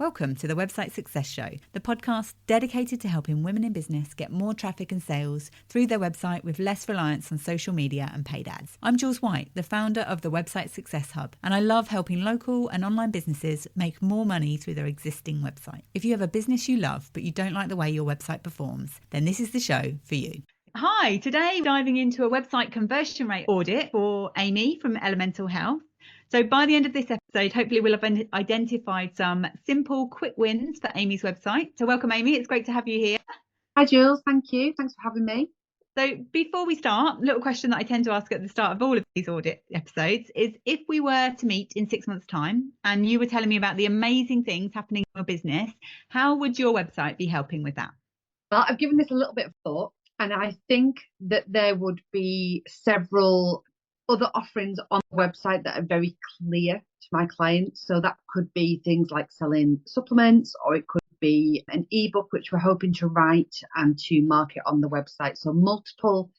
Welcome to the Website Success Show, the podcast dedicated to helping women in business get more traffic and sales through their website with less reliance on social media and paid ads. I'm Jules White, the founder of the Website Success Hub, and I love helping local and online businesses make more money through their existing website. If you have a business you love but you don't like the way your website performs, then this is the show for you. Hi, today we're diving into a website conversion rate audit for Amy from Elemental Health. So by the end of this episode, hopefully we'll have identified some simple, quick wins for Amy's website. So welcome, Amy. It's great to have you here. Hi, Jules. Thank you. Thanks for having me. So before we start, a little question that I tend to ask at the start of all of these audit episodes is, if we were to meet in 6 months' time and you were telling me about the amazing things happening in your business, how would your website be helping with that? Well, I've given this a little bit of thought, and I think that there would be several other offerings on the website that are very clear to my clients. So that could be things like selling supplements, or it could be an ebook which we're hoping to write and to market on the website. So multiple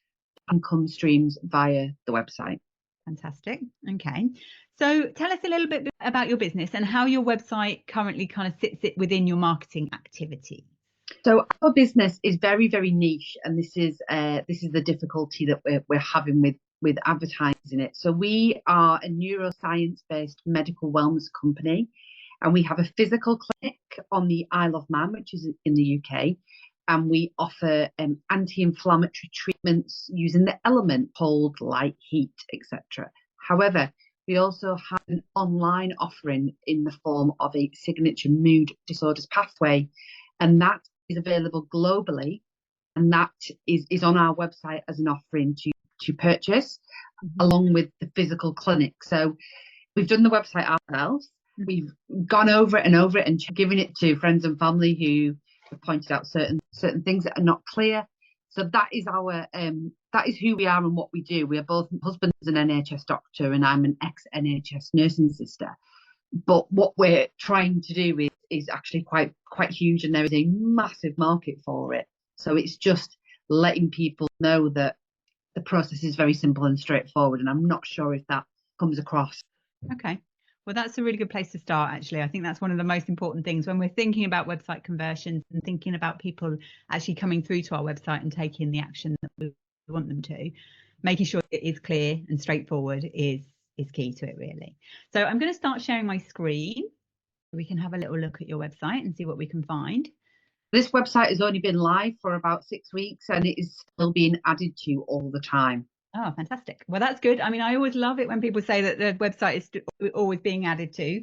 income streams via the website. Fantastic. Okay. So tell us a little bit about your business and how your website currently kind of sits it within your marketing activity. So our business is very, very niche, and this is the difficulty that we're having with advertising it. So we are a neuroscience-based medical wellness company, and we have a physical clinic on the Isle of Man, which is in the UK, and we offer anti-inflammatory treatments using the element cold, light, heat, etc. However, we also have an online offering in the form of a signature mood disorders pathway, and that is available globally, and that is on our website as an offering to purchase, along with the physical clinic. So we've done the website ourselves. We've gone over it and given it to friends and family who have pointed out certain things that are not clear. So that is that is who we are and what we do. We are both, husband's an NHS doctor and I'm an ex-NHS nursing sister. But what we're trying to do is actually quite huge, and there is a massive market for it. So it's just letting people know that the process is very simple and straightforward, and I'm not sure if that comes across. Okay. Well, that's a really good place to start, actually. I think that's one of the most important things when we're thinking about website conversions and thinking about people actually coming through to our website and taking the action that we want them to. Making sure it is clear and straightforward is key to it, really. So I'm going to start sharing my screen. We can have a little look at your website and see what we can find. This website has only been live for about 6 weeks, and it is still being added to all the time. Oh, fantastic. Well, that's good. I mean, I always love it when people say that the website is always being added to,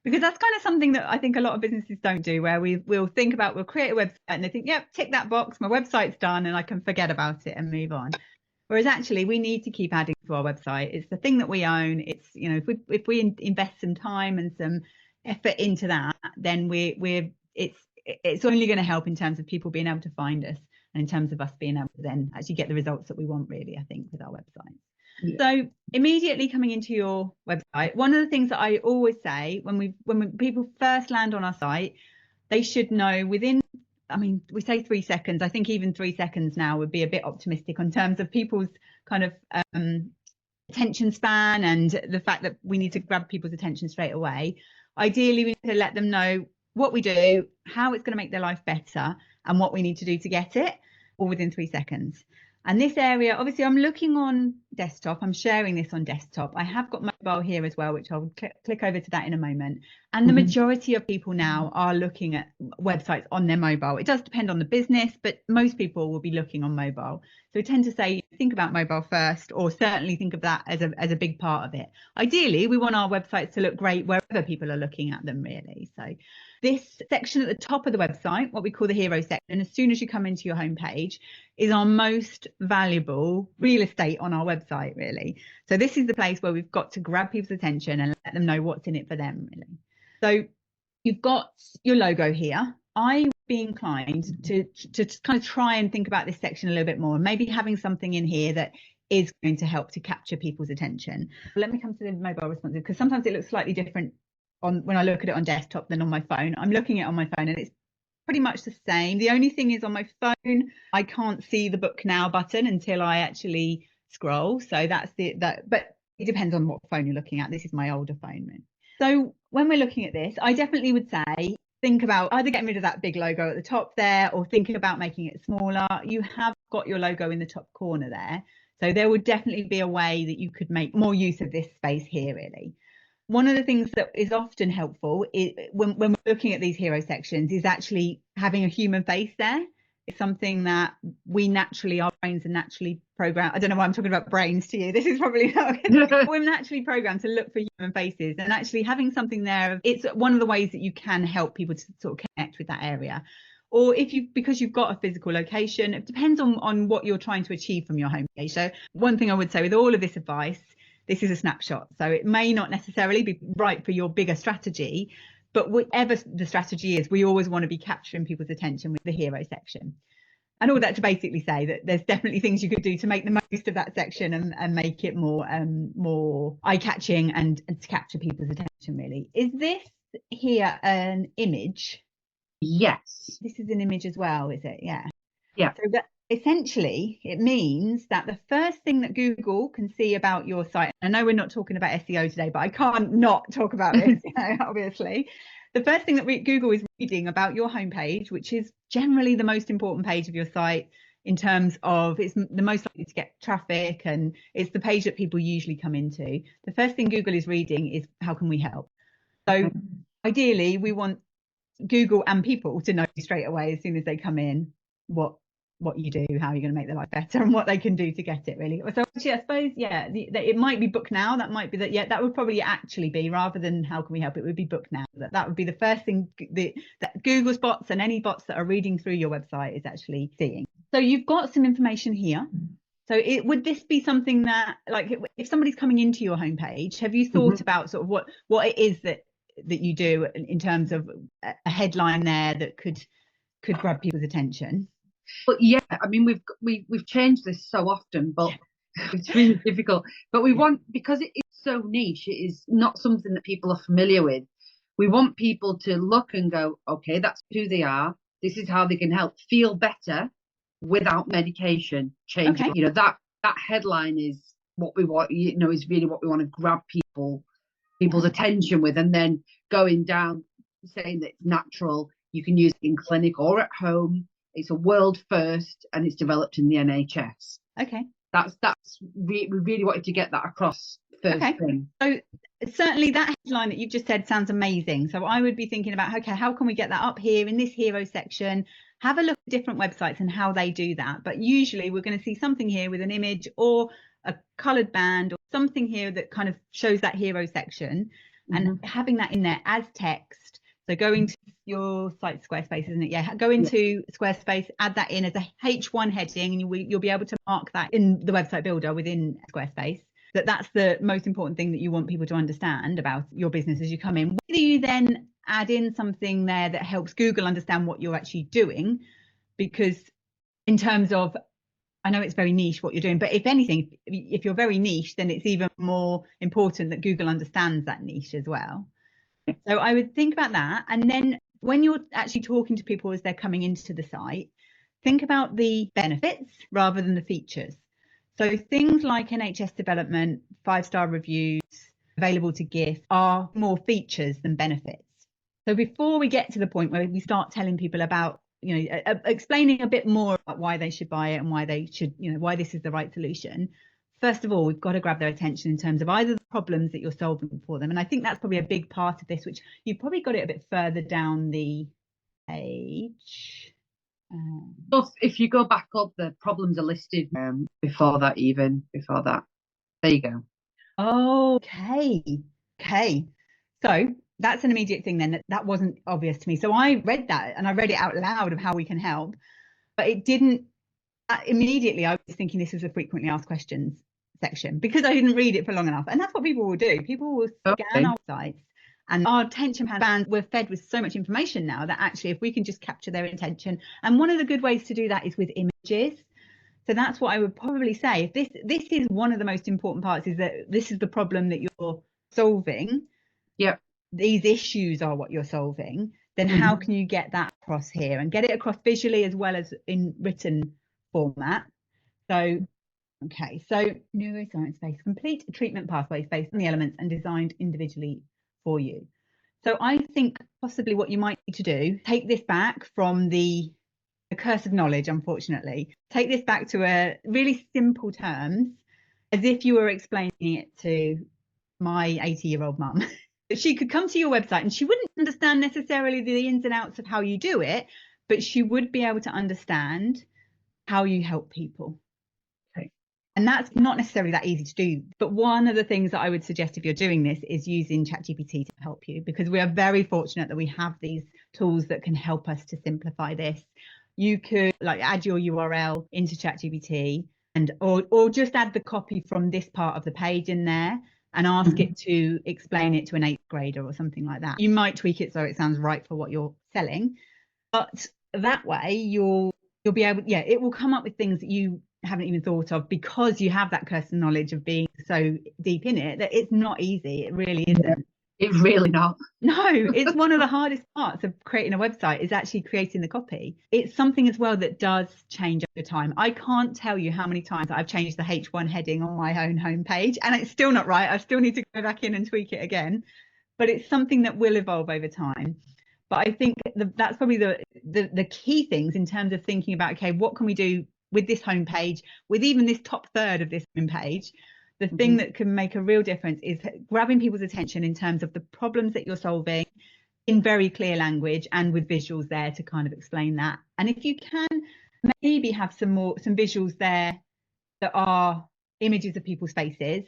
because that's kind of something that I think a lot of businesses don't do, where we'll create a website and they think, yep, tick that box, my website's done, and I can forget about it and move on. Whereas actually we need to keep adding to our website. It's the thing that we own. It's, you know, if we invest some time and some effort into that, then it's only going to help in terms of people being able to find us, and in terms of us being able to then actually get the results that we want, really, I think, with our website. Yeah. So immediately coming into your website, one of the things that I always say when people first land on our site, they should know within, I mean, we say 3 seconds. I think even 3 seconds now would be a bit optimistic in terms of people's kind of attention span, and the fact that we need to grab people's attention straight away. Ideally, we need to let them know what we do, how it's going to make their life better, and what we need to do to get it, all within 3 seconds. And this area, obviously, I'm looking on desktop. I'm sharing this on desktop. I have got mobile here as well, which I'll click over to that in a moment. And the majority of people now are looking at websites on their mobile. It does depend on the business, but most people will be looking on mobile. So we tend to say, think about mobile first, or certainly think of that as a big part of it. Ideally, we want our websites to look great wherever people are looking at them, really. So this section at the top of the website, what we call the hero section, as soon as you come into your homepage, is our most valuable real estate on our website, really. So this is the place where we've got to grab people's attention and let them know what's in it for them, really. So you've got your logo here. I would be inclined to kind of try and think about this section a little bit more, maybe having something in here that is going to help to capture people's attention. Let me come to the mobile responses, because sometimes it looks slightly different when I look at it on desktop than on my phone. I'm looking at it on my phone and it's pretty much the same. The only thing is, on my phone, I can't see the book now button until I actually scroll. So that's but it depends on what phone you're looking at. This is my older phone. So when we're looking at this, I definitely would say think about either getting rid of that big logo at the top there or thinking about making it smaller. You have got your logo in the top corner there. So there would definitely be a way that you could make more use of this space here, really. One of the things that is often helpful is when we're looking at these hero sections is actually having a human face there. It's something that our brains are naturally programmed. I don't know why I'm talking about brains to you. This is probably not good. We're naturally programmed to look for human faces, and actually having something there, it's one of the ways that you can help people to sort of connect with that area. Or because you've got a physical location, it depends on what you're trying to achieve from your homepage. So one thing I would say with all of this advice, this is a snapshot. So it may not necessarily be right for your bigger strategy, but whatever the strategy is, we always want to be capturing people's attention with the hero section. And all that to basically say that there's definitely things you could do to make the most of that section and make it more eye-catching and to capture people's attention, really. Is this here an image? Yes. This is an image as well, is it? Yeah. Yeah. So that essentially it means that the first thing that Google can see about your site, I know we're not talking about SEO today, but I can't not talk about this, obviously. The first thing that Google is reading about your homepage, which is generally the most important page of your site in terms of it's the most likely to get traffic and it's the page that people usually come into. The first thing Google is reading is how can we help? So ideally we want Google and people to know straight away as soon as they come in what you do, how you're going to make their life better, and what they can do to get it, really. So actually, I suppose, yeah, it might be book now. That might be that. Yeah, that would probably actually be, rather than how can we help, it would be book now. That would be the first thing that Google's bots and any bots that are reading through your website is actually seeing. So you've got some information here. So would this be something that, like, if somebody's coming into your homepage, have you thought about sort of what it is that you do in terms of a headline there that could grab people's attention? But yeah, I mean, we've changed this so often, but it's really difficult. But we want, because it is so niche, it is not something that people are familiar with. We want people to look and go, okay, that's who they are. This is how they can help feel better without medication. Changing, Okay. that headline is what we want. Is really what we want to grab people's attention with, and then going down, saying that it's natural. You can use it in clinic or at home. It's a world first, and it's developed in the NHS. Okay. We really wanted to get that across first thing. So certainly that headline that you've just said sounds amazing. So I would be thinking about, okay, how can we get that up here in this hero section? Have a look at different websites and how they do that. But usually we're going to see something here with an image or a coloured band or something here that kind of shows that hero section, and having that in there as text. So going to your site, Squarespace, isn't it? Yeah. Go into Squarespace, add that in as a H1 heading, and you'll be able to mark that in the website builder within Squarespace. That's the most important thing that you want people to understand about your business as you come in. Whether you then add in something there that helps Google understand what you're actually doing, because in terms of, I know it's very niche what you're doing, but if anything, if you're very niche, then it's even more important that Google understands that niche as well. So I would think about that. And then when you're actually talking to people as they're coming into the site, think about the benefits rather than the features. So things like NHS development, 5-star reviews, available to gift are more features than benefits. So before we get to the point where we start telling people about, explaining a bit more about why they should buy it and why they should, why this is the right solution, first of all, we've got to grab their attention in terms of either the problems that you're solving for them. And I think that's probably a big part of this, which you've probably got it a bit further down the page. So if you go back up, the problems are listed before that. There you go. Okay. So that's an immediate thing then that wasn't obvious to me. So I read that and I read it out loud of how we can help, but it didn't immediately. I was thinking this was a frequently asked questions section because I didn't read it for long enough. And that's what people will do. People will scan our sites, and our attention span, we're fed with so much information now that actually if we can just capture their attention, and one of the good ways to do that is with images. So that's what I would probably say. If this is one of the most important parts, is that this is the problem that you're solving. Yep. These issues are what you're solving. Then how can you get that across here and get it across visually as well as in written format? So, okay. So neuroscience-based, complete treatment pathways based on the elements and designed individually for you. So I think possibly what you might need to do, take this back from the curse of knowledge, unfortunately. Take this back to a really simple terms, as if you were explaining it to my 80-year-old mum. She could come to your website and she wouldn't understand necessarily the ins and outs of how you do it, but she would be able to understand how you help people. Okay. And that's not necessarily that easy to do. But one of the things that I would suggest if you're doing this is using ChatGPT to help you, because we are very fortunate that we have these tools that can help us to simplify this. You could like add your URL into ChatGPT and or just add the copy from this part of the page in there and ask it to explain it to an 8th grader or something like that. You might tweak it so it sounds right for what you're selling, but that way you'll be able, it will come up with things that you haven't even thought of, because you have that curse of knowledge of being so deep in it that it's not easy. It really isn't. It's really not. No, it's one of the hardest parts of creating a website is actually creating the copy. It's something as well that does change over time. I can't tell you how many times I've changed the H1 heading on my own homepage and it's still not right. I still need to go back in and tweak it again, but it's something that will evolve over time. But I think that's probably the key things in terms of thinking about, okay, what can we do with this homepage, with even this top third of this homepage? The thing that can make a real difference is grabbing people's attention in terms of the problems that you're solving in very clear language and with visuals there to kind of explain that. And if you can maybe have some visuals there that are images of people's faces.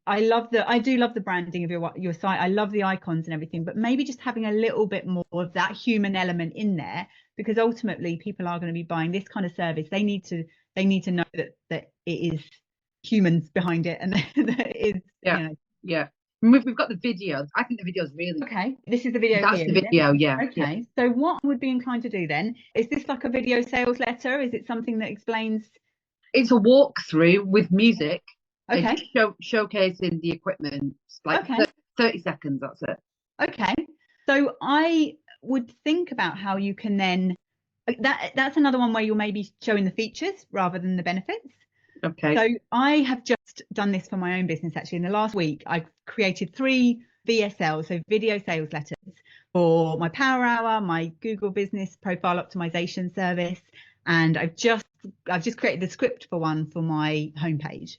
I do love the branding of your site. I love the icons and everything, but maybe just having a little bit more of that human element in there, because ultimately people are going to be buying this kind of service. They need to know that it is humans behind it, and that it is, yeah. We've got the video. I think the video is really okay. This is the video. That's here, the video, yeah. Okay. So what I would be inclined to do then, is this like a video sales letter? Is it something that explains? It's a walkthrough with music. Okay. Showcasing the equipment. Like 30 seconds, that's it. Okay. So I would think about how you can then, that's another one where you're maybe showing the features rather than the benefits. Okay. So I have just done this for my own business. Actually, in the last week, I created 3 VSL, so video sales letters, for my Power Hour, my Google Business Profile Optimization service, and I've just created the script for one for my homepage.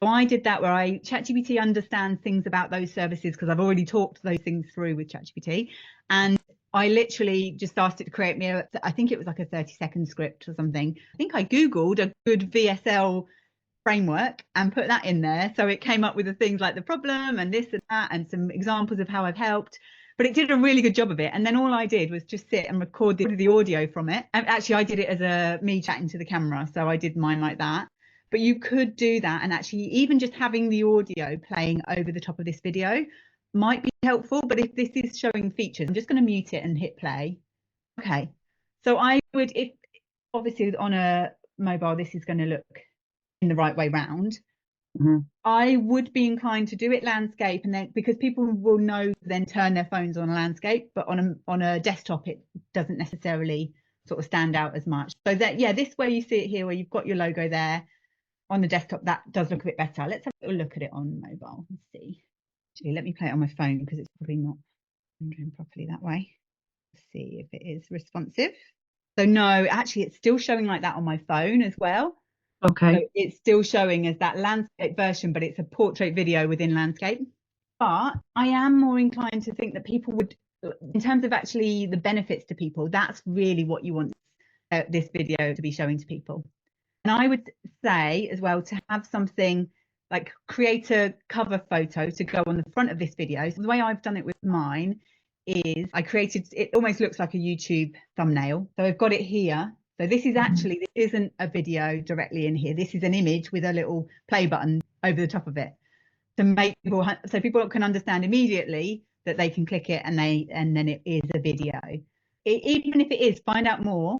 So I did that where ChatGPT understands things about those services because I've already talked those things through with ChatGPT, and I literally just asked it to create me I think it was like a 30-second script or something. I think I Googled a good VSL framework and put that in there. So it came up with the things like the problem and this and that and some examples of how I've helped. But it did a really good job of it. And then all I did was just sit and record the audio from it. And actually, I did it as me chatting to the camera. So I did mine like that. But you could do that, and actually even just having the audio playing over the top of this video might be helpful. But if this is showing features, I'm just going to mute it and hit play. Okay. So I would, if obviously on a mobile, this is going to look in the right way round. I would be inclined to do it landscape, and then because people will know then turn their phones on a landscape, but on a desktop it doesn't necessarily sort of stand out as much. So that, this way you see it here where you've got your logo there. On the desktop, that does look a bit better. Let's have a little look at it on mobile and see. Actually, let me play it on my phone because it's probably not rendering properly that way. Let's see if it is responsive. So no, actually it's still showing like that on my phone as well. Okay. So it's still showing as that landscape version, but it's a portrait video within landscape. But I am more inclined to think that people would, in terms of actually the benefits to people, that's really what you want this video to be showing to people. And I would say as well to have something like create a cover photo to go on the front of this video. So the way I've done it with mine is I created, it almost looks like a YouTube thumbnail. So I've got it here. So this is actually, this isn't a video directly in here. This is an image with a little play button over the top of it to make people, so people can understand immediately that they can click it and then it is a video. Even if it is, find out more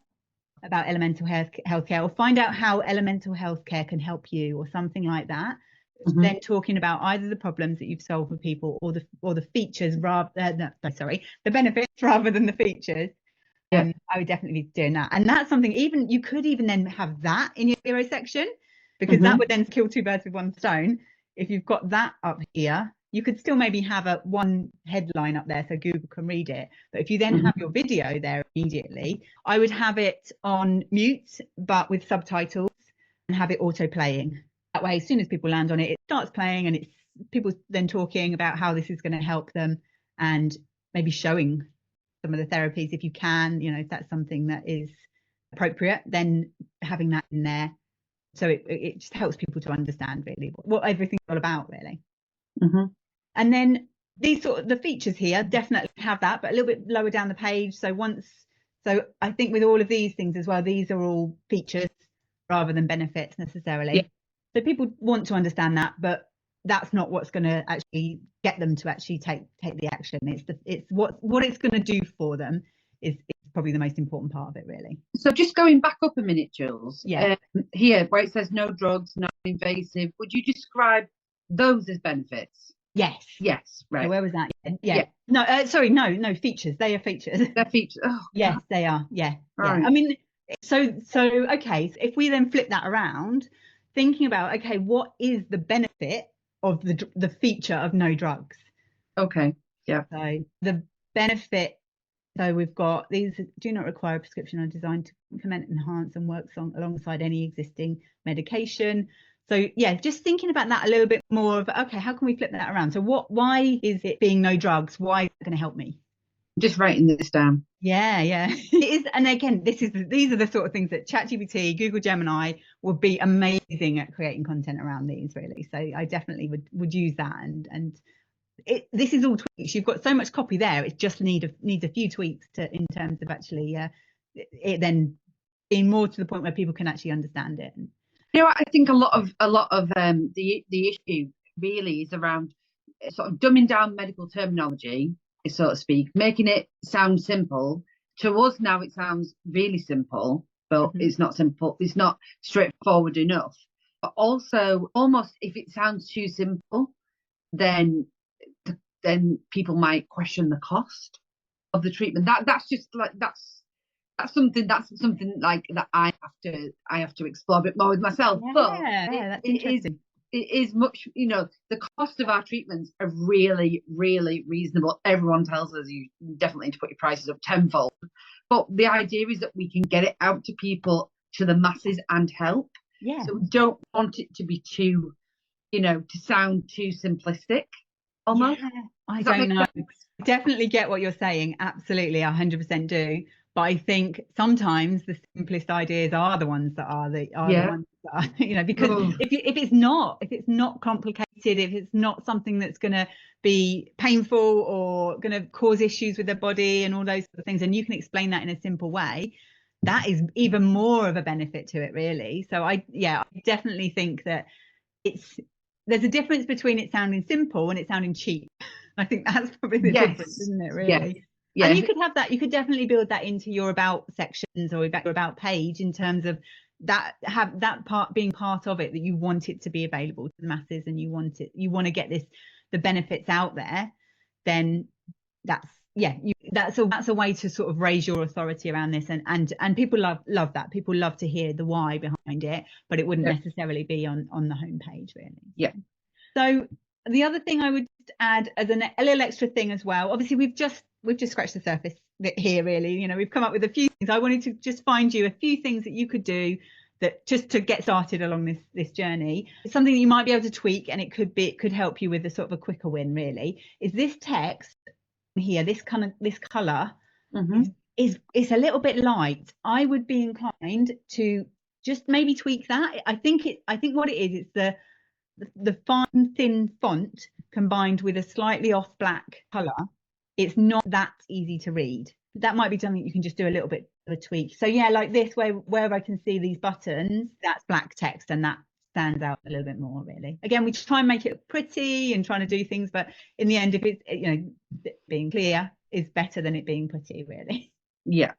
about elemental healthcare, or find out how elemental healthcare can help you, or something like that. Then talking about either the problems that you've solved for people, or the features the benefits rather than the features. I would definitely be doing that. And that's something, even you could even then have that in your hero section, because that would then kill 2 birds with 1 stone. If you've got that up here, you could still maybe have one headline up there so Google can read it. But if you then have your video there immediately, I would have it on mute, but with subtitles, and have it auto playing. That way, as soon as people land on it, it starts playing, and it's people then talking about how this is going to help them, and maybe showing some of the therapies if you can, if that's something that is appropriate, then having that in there. So it just helps people to understand really what everything's all about, really. And then these sort of the features here definitely have that, but a little bit lower down the page. So I think with all of these things as well, these are all features rather than benefits necessarily. Yeah. So people want to understand that, but that's not what's going to actually get them to actually take the action. It's what it's going to do for them is probably the most important part of it, really. So just going back up a minute, Jules. Yeah. Here where it says no drugs, no invasive, would you describe those as benefits? Yes. Right. So where was that? Yeah. No, sorry, no features. They are features. They're features. Oh, yes, God. they are. Yeah. Right. I mean, so okay. So if we then flip that around, thinking about what is the benefit of the feature of no drugs? Okay. Yeah. So the benefit. So we've got these do not require a prescription, are designed to complement, enhance, and work alongside any existing medication. So yeah, just thinking about that a little bit more of, okay, how can we flip that around? So why is it being no drugs? Why is it going to help me? Just writing this down. Yeah. It is. And again, these are the sort of things that ChatGPT, Google Gemini would be amazing at creating content around these, really. So I definitely would use that. And this is all tweaks. You've got so much copy there. It just needs a few tweaks in terms of actually it then being more to the point where people can actually understand it. I think a lot of the issue really is around sort of dumbing down medical terminology, so to speak, making it sound simple. To us now, it sounds really simple, but it's not simple. It's not straightforward enough. But also, almost if it sounds too simple, then people might question the cost of the treatment. That's just like that's something like that I have to explore a bit more with myself. That's interesting. It is much, the cost of our treatments are really, really reasonable. Everyone tells us you definitely need to put your prices up tenfold. But the idea is that we can get it out to people, to the masses, and help. Yeah. So we don't want it to be too, to sound too simplistic almost. Yeah, I don't know. I definitely get what you're saying. Absolutely, 100% do. But I think sometimes the simplest ideas are the ones that are the ones that are, because if it's not complicated, if it's not something that's going to be painful or going to cause issues with the body and all those sort of things, and you can explain that in a simple way, that is even more of a benefit to it, really. So I definitely think that there's a difference between it sounding simple and it sounding cheap. I think that's probably the difference, isn't it, really? Yeah. And you could have that, you could definitely build that into your about sections or your about page in terms of that, have that part being part of it, that you want it to be available to the masses and you want to get the benefits out there, then that's a way to sort of raise your authority around this, and people love that. People love to hear the why behind it, but it wouldn't necessarily be on the homepage, really. Yeah. So the other thing I would add as a little extra thing as well, obviously we've just scratched the surface here, really. We've come up with a few things. I wanted to just find you a few things that you could do that just to get started along this journey. It's something that you might be able to tweak, and it could help you with a sort of a quicker win, really. Is this text here, this color is a little bit light. I would be inclined to just maybe tweak that. I think what it is, it's the fine thin font combined with a slightly off black color. It's not that easy to read. That might be something you can just do a little bit of a tweak. So yeah, like this, where I can see these buttons, that's black text, and that stands out a little bit more, really. Again, we try and make it pretty and trying to do things, but in the end, if it's being clear is better than it being pretty, really. Yeah.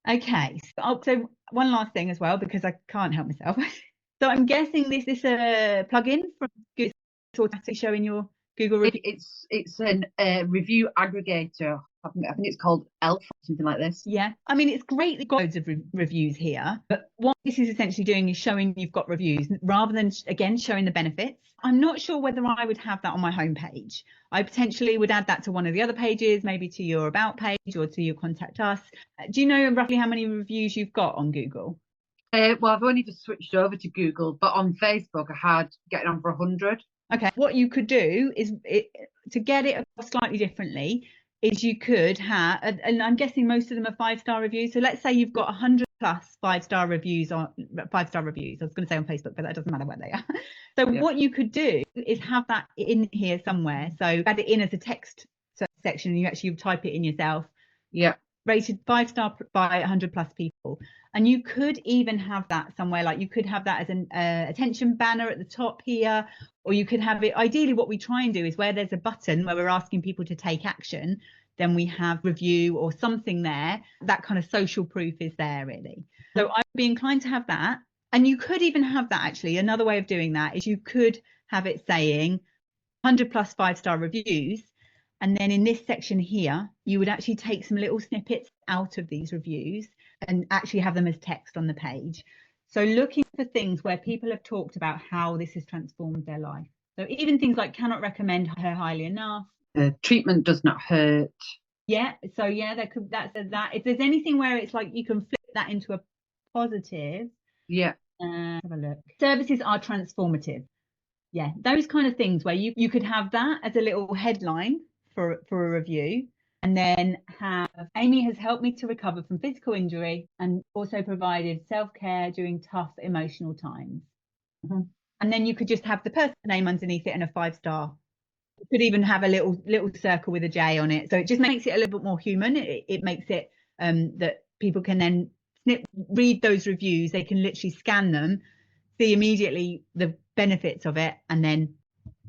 Okay. So one last thing as well, because I can't help myself. So I'm guessing this is a plugin from Google, automatically showing your Google review. It's a review aggregator I think it's called Elf or something like this. Yeah, I mean, it's great they've got loads of reviews here, but what this is essentially doing is showing you've got reviews rather than, again, showing the benefits. I'm not sure whether I would have that on my homepage. I potentially would add that to one of the other pages, maybe to your About page or to your Contact Us. Do you know roughly how many reviews you've got on Google? Well, I've only just switched over to Google, but on Facebook, I had getting on for 100. Okay, what you could do is to get it slightly differently is you could have, and I'm guessing most of them are 5-star reviews. So let's say you've got 100 plus 5-star reviews on 5-star reviews. I was going to say on Facebook, but that doesn't matter where they are. So what you could do is have that in here somewhere. So add it in as a text section, and you actually type it in yourself. Yeah. Rated 5-star by 100 plus people. And you could even have that somewhere, like you could have that as an attention banner at the top here, or you could have it, ideally what we try and do is where there's a button where we're asking people to take action, then we have review or something there. That kind of social proof is there really. So I'd be inclined to have that. And you could even have that, actually, another way of doing that is you could have it saying 100 plus 5-star reviews. And then in this section here, you would actually take some little snippets out of these reviews and actually have them as text on the page. So looking for things where people have talked about how this has transformed their life. So even things like cannot recommend her highly enough. Treatment does not hurt. Yeah. So yeah, that's that. If there's anything where it's like you can flip that into a positive. Yeah. Have a look. Services are transformative. Yeah, those kind of things where you could have that as a little headline for a review, and then have Amy has helped me to recover from physical injury and also provided self-care during tough emotional times. Mm-hmm. And then you could just have the person's name underneath it and a 5-star. You could even have a little circle with a J on it, so it just makes it a little bit more human. It makes it that people can then read those reviews. They can literally scan them, see immediately the benefits of it, and then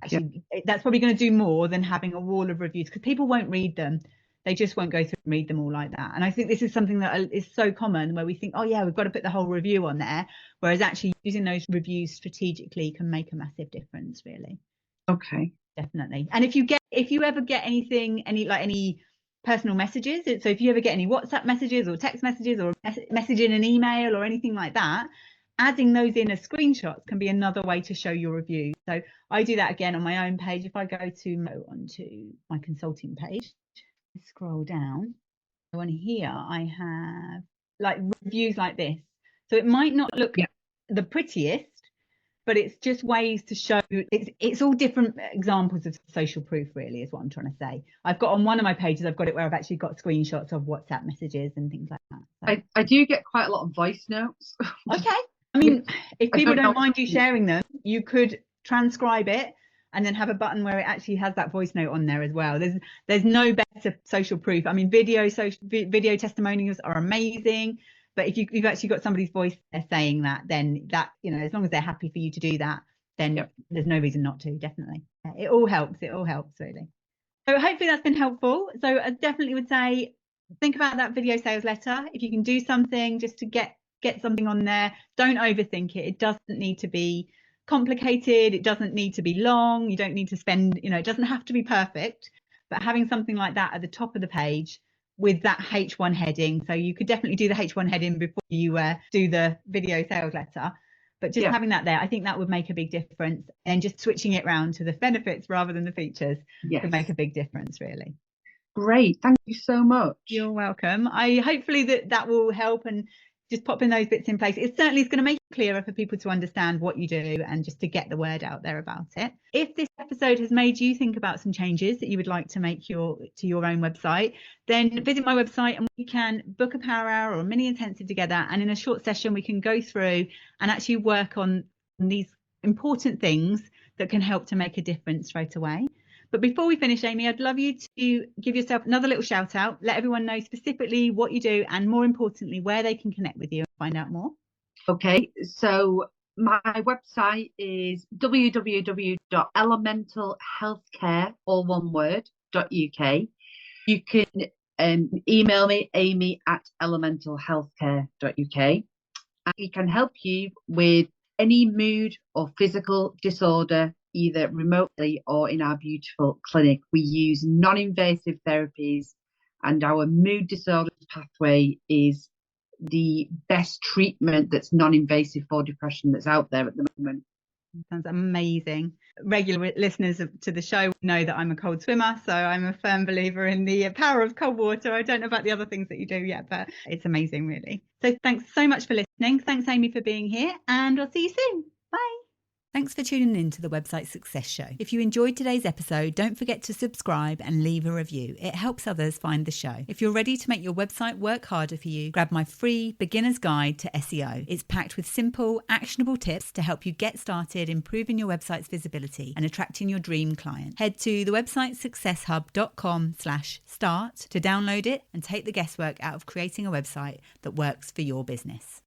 actually that's probably going to do more than having a wall of reviews, because people won't read them. They just won't go through and read them all like that. And I think this is something that is so common, where we think, oh yeah, we've got to put the whole review on there, whereas actually using those reviews strategically can make a massive difference, really. Okay. Definitely. And if you ever get any personal messages, so if you ever get any WhatsApp messages or text messages or message in an email or anything like that, adding those in as screenshots can be another way to show your review. So I do that again on my own page. If I go onto my consulting page, scroll down, so on here I have like reviews like this. So it might not look the prettiest, but it's just ways to show it's all different examples of social proof, really, is what I'm trying to say. I've got on one of my pages, I've got it where I've actually got screenshots of WhatsApp messages and things like that. So. I do get quite a lot of voice notes. Okay. I mean, if people don't mind you sharing them, you could transcribe it and then have a button where it actually has that voice note on there as well. There's no better social proof. I mean, video testimonials are amazing, but if you've actually got somebody's voice there saying that, then that, as long as they're happy for you to do that, then there's no reason not to. Definitely, it all helps really. So hopefully that's been helpful. So I definitely would say think about that video sales letter. If you can do something just to get something on there, don't overthink it. It doesn't need to be complicated. It doesn't need to be long. You don't need to spend, it doesn't have to be perfect, but having something like that at the top of the page with that H1 heading. So you could definitely do the H1 heading before you do the video sales letter, but just having that there, I think that would make a big difference. And just switching it around to the benefits rather than the features could make a big difference, really. Great. Thank you so much. You're welcome. Hopefully that will help, and just popping those bits in place. It certainly is going to make it clearer for people to understand what you do and just to get the word out there about it. If this episode has made you think about some changes that you would like to make to your own website, then visit my website and we can book a power hour or a mini intensive together. And in a short session, we can go through and actually work on these important things that can help to make a difference straight away. But before we finish, Amy, I'd love you to give yourself another little shout out, let everyone know specifically what you do and, more importantly, where they can connect with you and find out more. Okay, so my website is www.elementalhealthcare.uk. You can email me, amy@elementalhealthcare.uk. And we can help you with any mood or physical disorder, either remotely or in our beautiful clinic. We use non-invasive therapies And our mood disorders pathway is the best treatment that's non-invasive for depression that's out there at the moment. Sounds amazing. Regular listeners to the show know that I'm a cold swimmer, so I'm a firm believer in the power of cold water. I don't know about the other things that you do yet, but it's amazing, really. So thanks so much for listening. Thanks, Amy, for being here, and I'll see you soon. Bye. Thanks for tuning in to the Website Success Show. If you enjoyed today's episode, don't forget to subscribe and leave a review. It helps others find the show. If you're ready to make your website work harder for you, grab my free beginner's guide to SEO. It's packed with simple, actionable tips to help you get started improving your website's visibility and attracting your dream client. Head to thewebsitesuccesshub.com/start to download it and take the guesswork out of creating a website that works for your business.